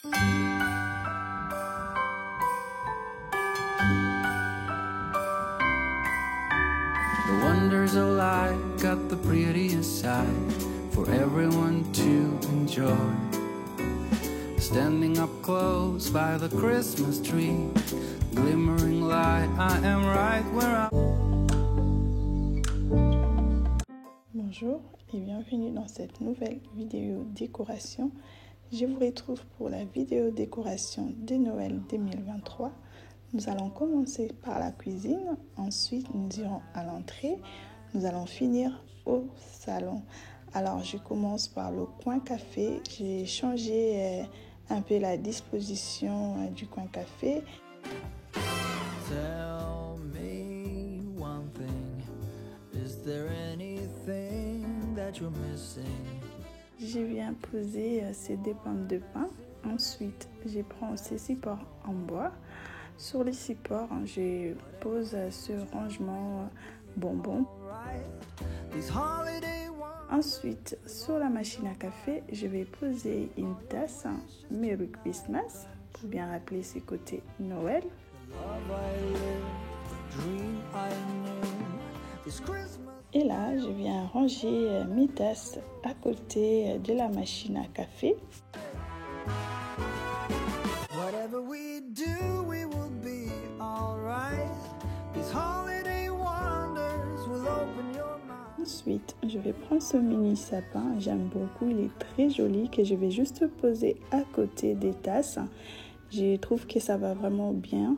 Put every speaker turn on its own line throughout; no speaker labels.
The wonders of life got the prettiest side for everyone to enjoy. Standing up close by the Christmas tree, glimmering light, I am right where I...
Bonjour et bienvenue dans cette nouvelle vidéo décoration. Je vous retrouve pour la vidéo décoration de Noël 2023. Nous allons commencer par la cuisine, ensuite nous irons à l'entrée, nous allons finir au salon. Alors je commence par le coin café. J'ai changé un peu la disposition du coin café.
Tell me one thing, is there anything that you're missing?
Je viens poser ces deux pommes de pin. Ensuite, je prends ces supports en bois. Sur les supports, je pose ce rangement bonbons. Ensuite, sur la machine à café, je vais poser une tasse Merry Christmas pour bien rappeler ce côté Noël. Et là, je viens ranger mes tasses à côté de la machine à café. Ensuite, je vais prendre ce mini sapin. J'aime beaucoup, il est très joli, que je vais juste poser à côté des tasses. Je trouve que ça va vraiment bien.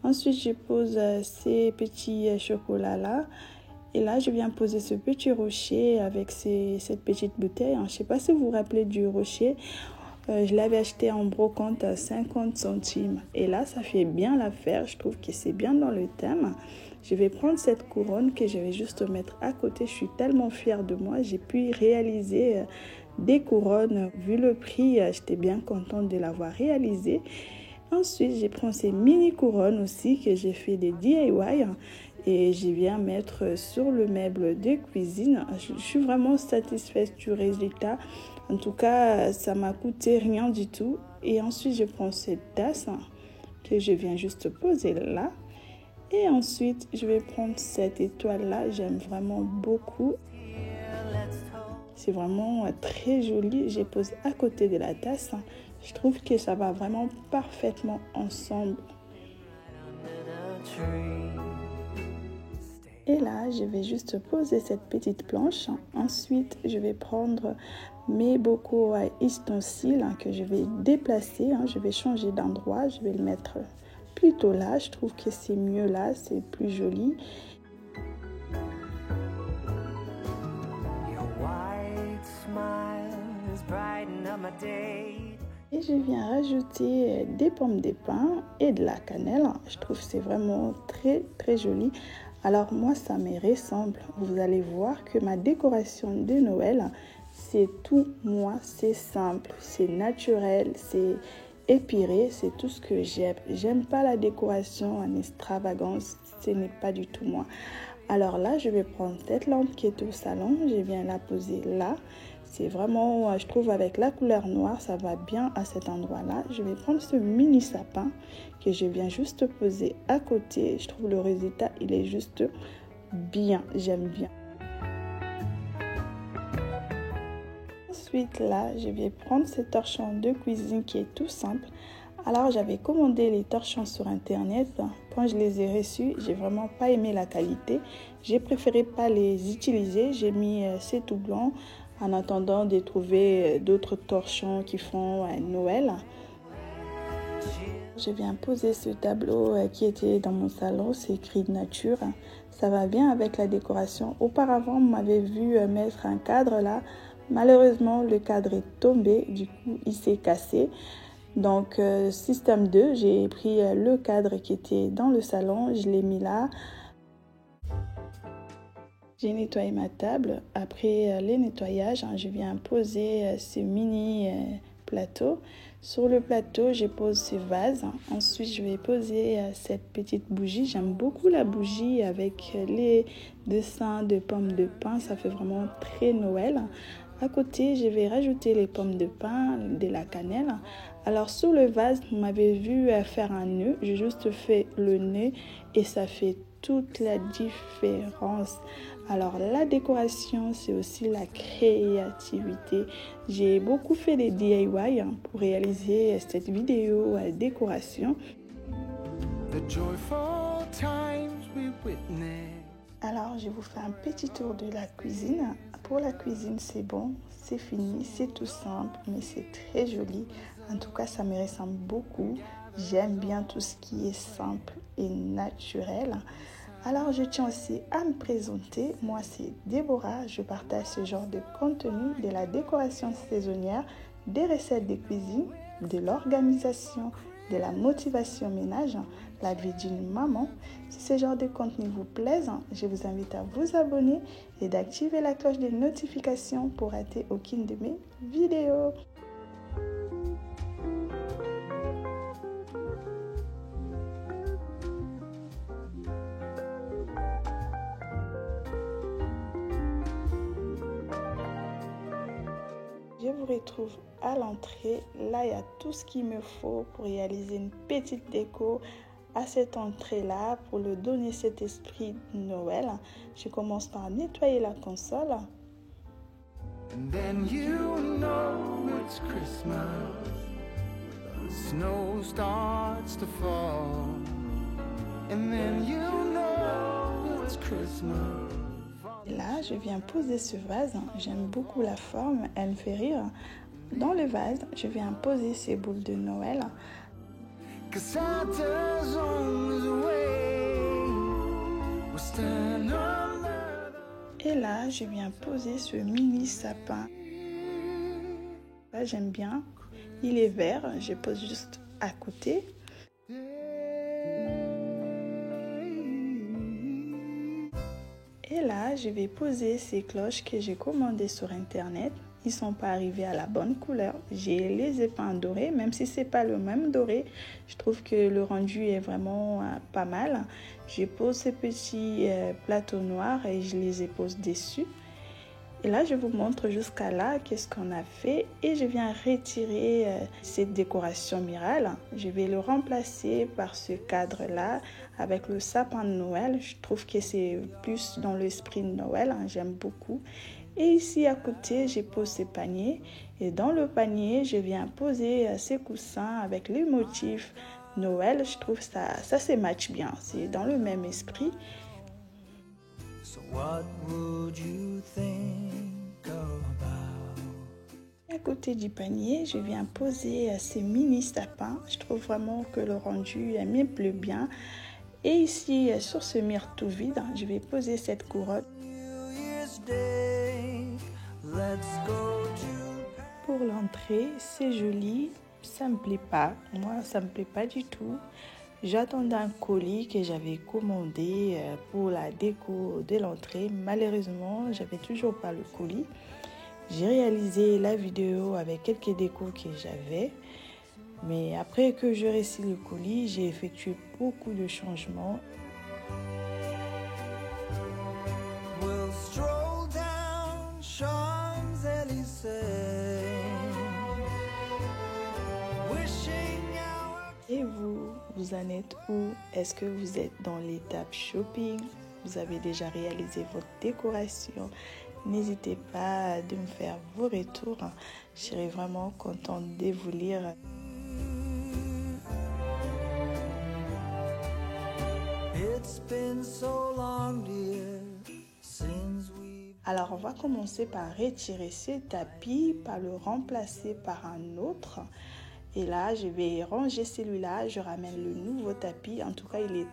Ensuite, je pose ces petits chocolats là. Et là, je viens poser ce petit rocher avec cette petite bouteille. Je ne sais pas si vous vous rappelez du rocher. Je l'avais acheté en brocante à 50 centimes. Et là, ça fait bien l'affaire. Je trouve que c'est bien dans le thème. Je vais prendre cette couronne que je vais juste mettre à côté. Je suis tellement fière de moi. J'ai pu réaliser des couronnes. Vu le prix, j'étais bien contente de l'avoir réalisé. Ensuite, je prends ces mini couronnes aussi que j'ai fait des DIY. Et je viens mettre sur le meuble de cuisine. Je suis vraiment satisfaite du résultat. En tout cas, ça m'a coûté rien du tout. Et ensuite, je prends cette tasse que je viens juste poser là. Et ensuite, je vais prendre cette étoile-là. J'aime vraiment beaucoup. C'est vraiment très joli. Je pose à côté de la tasse. Je trouve que ça va vraiment parfaitement ensemble. Et là, je vais juste poser cette petite planche. Ensuite, je vais prendre mes bocaux à ustensiles que je vais déplacer. Je vais changer d'endroit. Je vais le mettre plutôt là. Je trouve que c'est mieux là. C'est plus joli. Et je viens rajouter des pommes de pin et de la cannelle. Je trouve que c'est vraiment très très joli. Alors moi, ça me ressemble. Vous allez voir que ma décoration de Noël, c'est tout moi. C'est simple, c'est naturel, c'est épuré, c'est tout ce que j'aime. J'aime pas la décoration en extravagance, ce n'est pas du tout moi. Alors là, je vais prendre cette lampe qui est au salon. Je viens la poser là. C'est vraiment, je trouve avec la couleur noire, ça va bien à cet endroit-là. Je vais prendre ce mini sapin que je viens juste poser à côté. Je trouve le résultat, il est juste bien. J'aime bien. Ensuite, là, je vais prendre ce torchon de cuisine qui est tout simple. Alors, j'avais commandé les torchons sur Internet. Quand je les ai reçus, j'ai vraiment pas aimé la qualité. J'ai préféré pas les utiliser. J'ai mis ces tout blancs en attendant de trouver d'autres torchons qui font Noël. Je viens poser ce tableau qui était dans mon salon, c'est écrit nature. Ça va bien avec la décoration. Auparavant, on m'avait vu mettre un cadre là. Malheureusement, le cadre est tombé, du coup, il s'est cassé. Donc, système 2, j'ai pris le cadre qui était dans le salon, je l'ai mis là. J'ai nettoyé ma table. Après les nettoyages, je viens poser ce mini plateau. Sur le plateau, je pose ce vase. Ensuite, je vais poser cette petite bougie. J'aime beaucoup la bougie avec les dessins de pommes de pin. Ça fait vraiment très Noël. À côté, je vais rajouter les pommes de pin, de la cannelle. Alors sur le vase, vous m'avez vu faire un nœud. J'ai juste fait le nœud et ça fait toute la différence. Alors la décoration, c'est aussi la créativité. J'ai beaucoup fait des DIY pour réaliser cette vidéo décoration. Alors je vous fais un petit tour de la cuisine. Pour la cuisine, c'est bon, c'est fini, c'est tout simple, mais c'est très joli. En tout cas, ça me ressemble beaucoup. J'aime bien tout ce qui est simple et naturel. Alors, je tiens aussi à me présenter. Moi, c'est Déborah. Je partage ce genre de contenu, de la décoration saisonnière, des recettes de cuisine, de l'organisation, de la motivation ménage, la vie d'une maman. Si ce genre de contenu vous plaise, je vous invite à vous abonner et d'activer la cloche de notification pour rater aucune de mes vidéos. Je vous retrouve à l'entrée. Là, il y a tout ce qu'il me faut pour réaliser une petite déco à cette entrée-là pour lui donner cet esprit de Noël. Je commence par nettoyer la console. And then you know it's Christmas. The snow starts to fall. And then you know it's Christmas. Là, je viens poser ce vase. J'aime beaucoup la forme, elle me fait rire. Dans le vase, je viens poser ces boules de Noël. Et là, je viens poser ce mini sapin. Là, j'aime bien. Il est vert, je pose juste à côté. Et là, je vais poser ces cloches que j'ai commandées sur internet. Ils ne sont pas arrivés à la bonne couleur. J'ai les ai peints dorés, même si ce n'est pas le même doré. Je trouve que le rendu est vraiment pas mal. Je pose ces petits plateaux noirs et je les pose dessus. Et là, je vous montre jusqu'à là qu'est-ce qu'on a fait. Et je viens retirer cette décoration murale. Je vais le remplacer par ce cadre-là avec le sapin de Noël. Je trouve que c'est plus dans l'esprit de Noël. J'aime beaucoup. Et ici à côté, je pose ces paniers. Et dans le panier, je viens poser ces coussins avec les motifs Noël. Je trouve ça se match bien. C'est dans le même esprit. So what would you think about? À côté du panier, je viens poser ces mini sapins. Je trouve vraiment que le rendu me plaît bien. Et ici, sur ce mur tout vide, je vais poser cette couronne. Pour l'entrée, c'est joli. Ça me plaît pas. Moi, ça me plaît pas du tout. J'attendais un colis que j'avais commandé pour la déco de l'entrée. Malheureusement, j'avais toujours pas le colis. J'ai réalisé la vidéo avec quelques décos que j'avais. Mais après que j'ai reçu le colis, j'ai effectué beaucoup de changements. Et vous en êtes où? Est-ce que vous êtes dans l'étape shopping? Vous avez déjà réalisé votre décoration? N'hésitez pas de me faire vos retours. Je serai vraiment contente de vous lire. Alors, on va commencer par retirer ce tapis, par le remplacer par un autre. Et là, je vais ranger celui-là. Je ramène le nouveau tapis. En tout cas, il est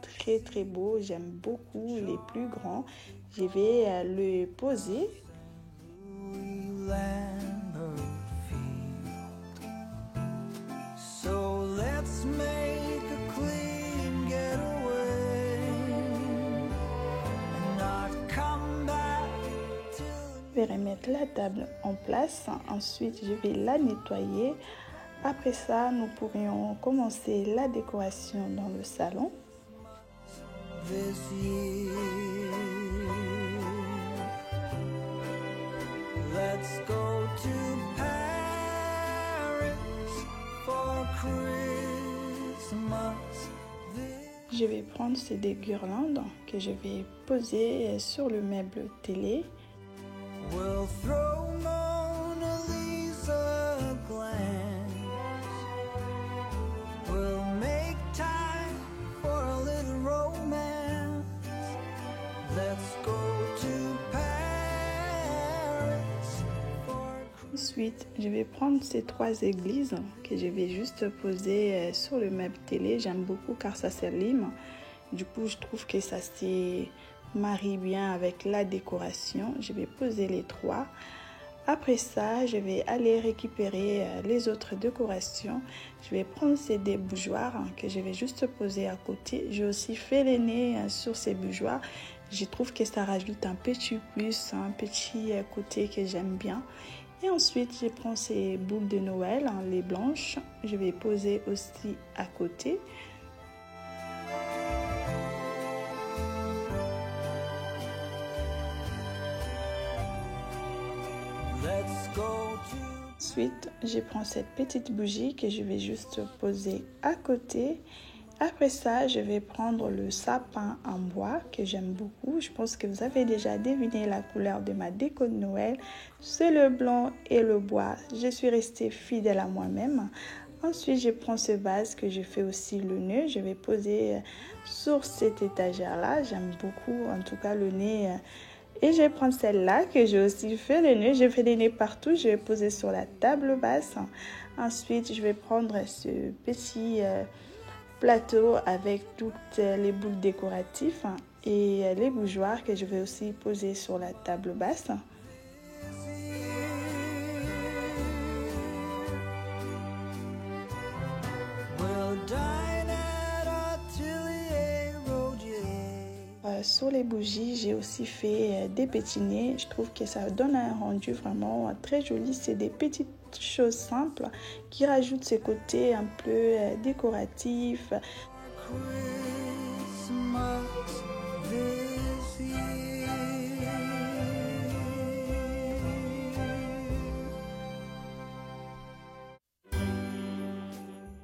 très beau. J'aime beaucoup. Il est plus grand. Je vais le poser. Je vais remettre la table en place. Ensuite, je vais la nettoyer. Après ça, nous pourrions commencer la décoration dans le salon. Let's go to Paris for
Christmas.
Je vais prendre ces des guirlandes que je vais poser sur le meuble télé.
We'll throw Mona Lisa a glance. We'll make time for a little romance. Let's go to Paris for...
Ensuite, je vais prendre ces 3 églises que je vais juste poser sur le meuble télé. J'aime beaucoup car ça s'allume. Du coup, je trouve que ça se marie bien avec la décoration. Je vais poser les 3. Après ça, je vais aller récupérer les autres décorations. Je vais prendre ces des bougeoirs que je vais juste poser à côté. J'ai aussi fait les nez sur ces bougeoirs. Je trouve que ça rajoute un petit plus, un petit côté que j'aime bien. Et ensuite, je prends ces boules de Noël, les blanches. Je vais poser aussi à côté. Ensuite, je prends cette petite bougie que je vais juste poser à côté. Après ça, je vais prendre le sapin en bois que j'aime beaucoup. Je pense que vous avez déjà deviné la couleur de ma déco de Noël. C'est le blanc et le bois. Je suis restée fidèle à moi-même. Ensuite, je prends ce vase que je fais aussi le nœud. Je vais poser sur cette étagère-là. J'aime beaucoup, en tout cas, le nez. Et je vais prendre celle-là que j'ai aussi fait le nœud. J'ai fait des nœuds partout. Je vais poser sur la table basse. Ensuite, je vais prendre ce petit plateau avec toutes les boules décoratives et les bougeoirs que je vais aussi poser sur la table basse. Sur les bougies, j'ai aussi fait des petits nez. Je trouve que ça donne un rendu vraiment très joli. C'est des petites choses simples qui rajoutent ce côté un peu décoratif.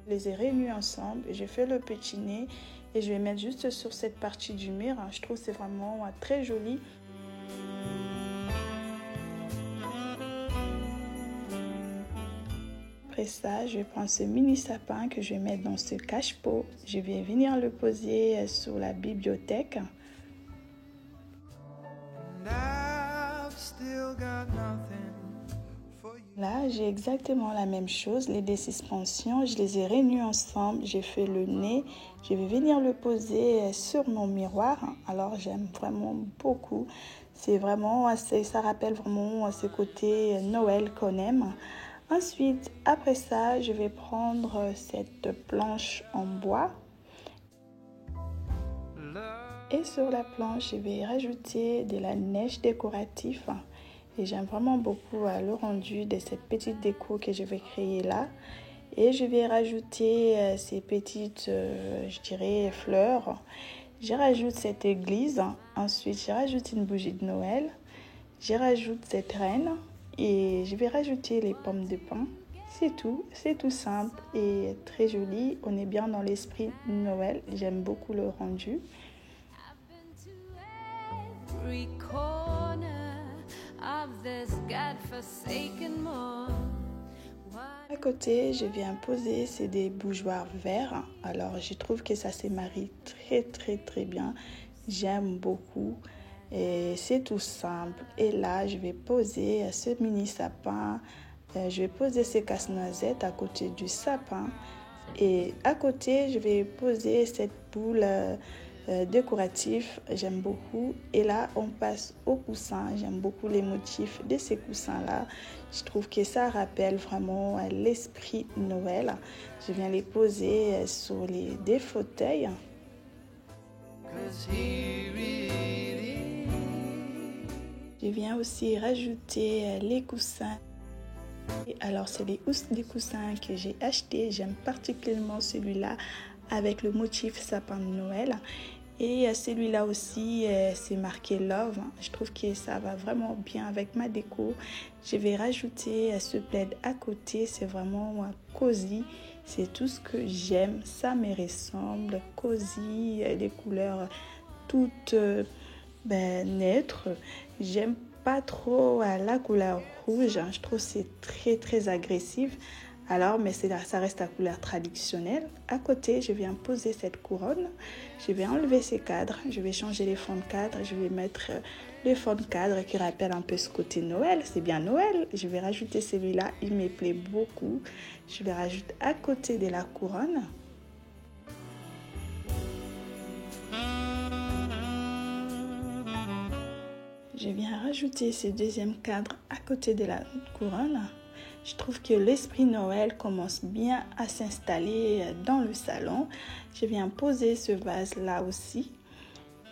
Je les ai réunis ensemble, j'ai fait le petit nez et je vais mettre juste sur cette partie du mur. Je trouve que c'est vraiment très joli. Après ça, je vais prendre ce mini sapin que je vais mettre dans ce cache-pot. Je vais venir le poser sur la bibliothèque. Là, j'ai exactement la même chose. Les deux suspensions, je les ai réunies ensemble. J'ai fait le nez. Je vais venir le poser sur mon miroir. Alors, j'aime vraiment beaucoup. C'est vraiment, ça rappelle vraiment ce côté Noël qu'on aime. Ensuite, après ça, je vais prendre cette planche en bois. Et sur la planche, je vais rajouter de la neige décorative. Et j'aime vraiment beaucoup le rendu de cette petite déco que je vais créer là. Et je vais rajouter ces petites, je dirais, fleurs. Je rajoute cette église. Ensuite, je rajoute une bougie de Noël. Je rajoute cette reine. Et je vais rajouter les pommes de pin. C'est tout simple et très joli. On est bien dans l'esprit de Noël. J'aime beaucoup le rendu. À côté, je viens poser c'est des bougeoirs verts. Alors, je trouve que ça se marie très bien. J'aime beaucoup. Et c'est tout simple. Et là, je vais poser ce mini sapin. Je vais poser ces casse-noisettes à côté du sapin. Et à côté, je vais poser cette boule décorative. J'aime beaucoup. Et là, on passe aux coussins. J'aime beaucoup les motifs de ces coussins-là. Je trouve que ça rappelle vraiment l'esprit de Noël. Je viens les poser sur les deux fauteuils. Je viens aussi rajouter les coussins. Alors, c'est des coussins que j'ai achetés. J'aime particulièrement celui-là avec le motif sapin de Noël. Et celui-là aussi, c'est marqué Love. Je trouve que ça va vraiment bien avec ma déco. Je vais rajouter ce plaid à côté. C'est vraiment cosy. C'est tout ce que j'aime. Ça me ressemble, cosy, les couleurs toutes neutres. J'aime pas trop la couleur rouge. Je trouve que c'est très très agressif. Alors, mais ça reste la couleur traditionnelle. À côté, je viens poser cette couronne. Je vais enlever ces cadres. Je vais changer les fonds de cadre. Je vais mettre le fond de cadre qui rappelle un peu ce côté Noël. C'est bien Noël. Je vais rajouter celui-là. Il me plaît beaucoup. Je le rajoute à côté de la couronne. Je viens rajouter ce deuxième cadre à côté de la couronne. Je trouve que l'esprit Noël commence bien à s'installer dans le salon. Je viens poser ce vase là aussi.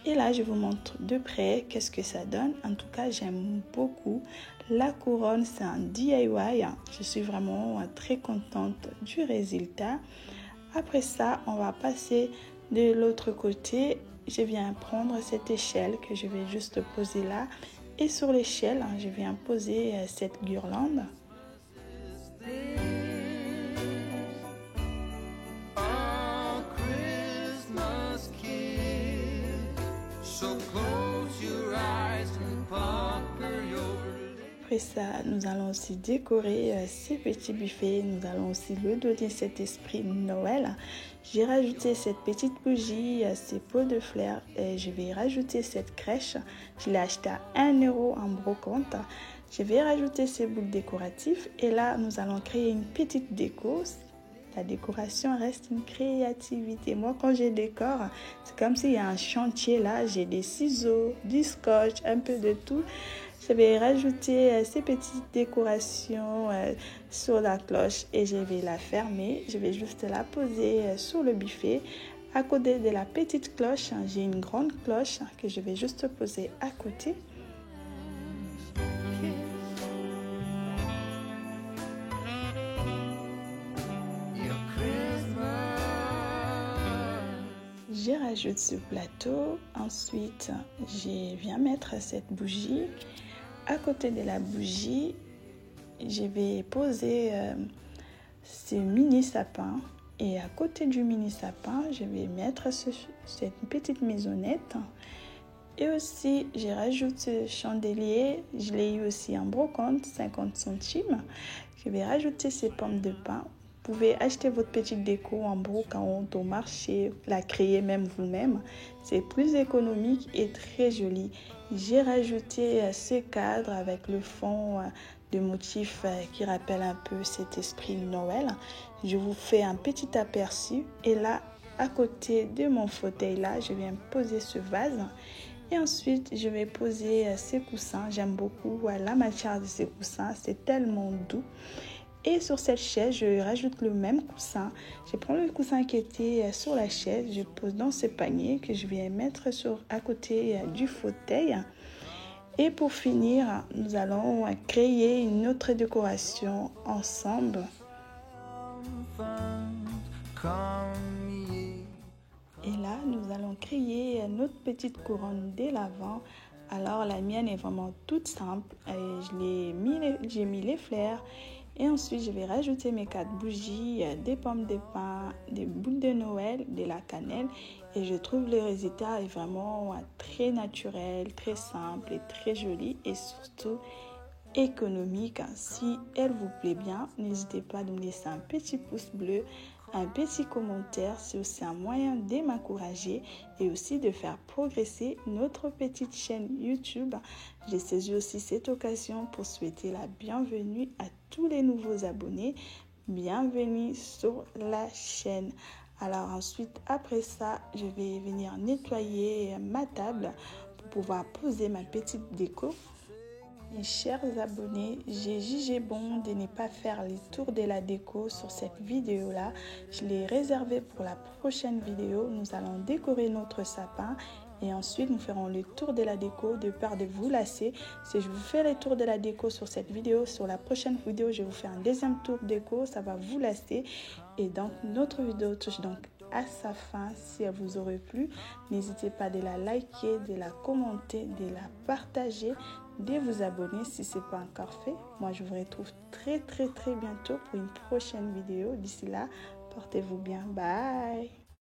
Et là, je vous montre de près qu'est-ce que ça donne. En tout cas, j'aime beaucoup. La couronne, c'est un DIY. Je suis vraiment très contente du résultat. Après ça, on va passer de l'autre côté. Je viens prendre cette échelle que je vais juste poser là. Et sur l'échelle, je viens poser cette guirlande. Après ça, nous allons aussi décorer ces petits buffets. Nous allons aussi le donner cet esprit Noël. J'ai rajouté cette petite bougie, ces pots de fleurs. Et je vais rajouter cette crèche. Je l'ai acheté à 1 € en brocante. Je vais rajouter ces boules décoratives. Et là, nous allons créer une petite déco. La décoration reste une créativité. Moi, quand je décore, c'est comme s'il y a un chantier là. J'ai des ciseaux, du scotch, un peu de tout. Je vais rajouter ces petites décorations sur la cloche et je vais la fermer. Je vais juste la poser sur le buffet. À côté de la petite cloche, j'ai une grande cloche que je vais juste poser à côté. Je rajoute ce plateau. Ensuite, je viens mettre cette bougie. À côté de la bougie, je vais poser ce mini sapin. Et à côté du mini sapin, je vais mettre cette petite maisonnette. Et aussi, je rajoute ce chandelier. Je l'ai eu aussi en brocante, 50 centimes. Je vais rajouter ces pommes de pin. Vous pouvez acheter votre petite déco en brocante au marché, la créer même vous-même. C'est plus économique et très joli. J'ai rajouté ce cadre avec le fond de motifs qui rappelle un peu cet esprit Noël. Je vous fais un petit aperçu. Et là, à côté de mon fauteuil là, je viens poser ce vase. Et ensuite, je vais poser ces coussins. J'aime beaucoup la matière de ces coussins. C'est tellement doux. Et sur cette chaise, je rajoute le même coussin. Je prends le coussin qui était sur la chaise, je pose dans ce panier que je viens mettre à côté du fauteuil. Et pour finir, nous allons créer une autre décoration ensemble. Et là, nous allons créer notre petite couronne dès l'avant. Alors, la mienne est vraiment toute simple. J'ai mis les fleurs. Et ensuite, je vais rajouter mes 4 bougies, des pommes de pin, des boules de Noël, de la cannelle. Et je trouve le résultat est vraiment très naturel, très simple et très joli. Et surtout économique. Si elle vous plaît bien, n'hésitez pas à nous laisser un petit pouce bleu, un petit commentaire. C'est aussi un moyen de m'encourager et aussi de faire progresser notre petite chaîne YouTube. J'ai saisi aussi cette occasion pour souhaiter la bienvenue à tous les nouveaux abonnés. Bienvenue sur la chaîne. Alors ensuite, après ça, je vais venir nettoyer ma table pour pouvoir poser ma petite déco. Mes chers abonnés, j'ai jugé bon de ne pas faire les tours de la déco sur cette vidéo là. Je l'ai réservé pour la prochaine vidéo. Nous allons décorer notre sapin et ensuite nous ferons le tour de la déco de peur de vous lasser. Si je vous fais le tour de la déco sur cette vidéo, sur la prochaine vidéo je vais vous faire un deuxième tour déco, ça va vous lasser. Et donc notre vidéo touche donc à sa fin. Si elle vous aurait plu, n'hésitez pas de la liker, de la commenter, de la partager, de vous abonner si ce n'est pas encore fait. Moi je vous retrouve très bientôt pour une prochaine vidéo. D'ici là, Portez-vous bien. Bye.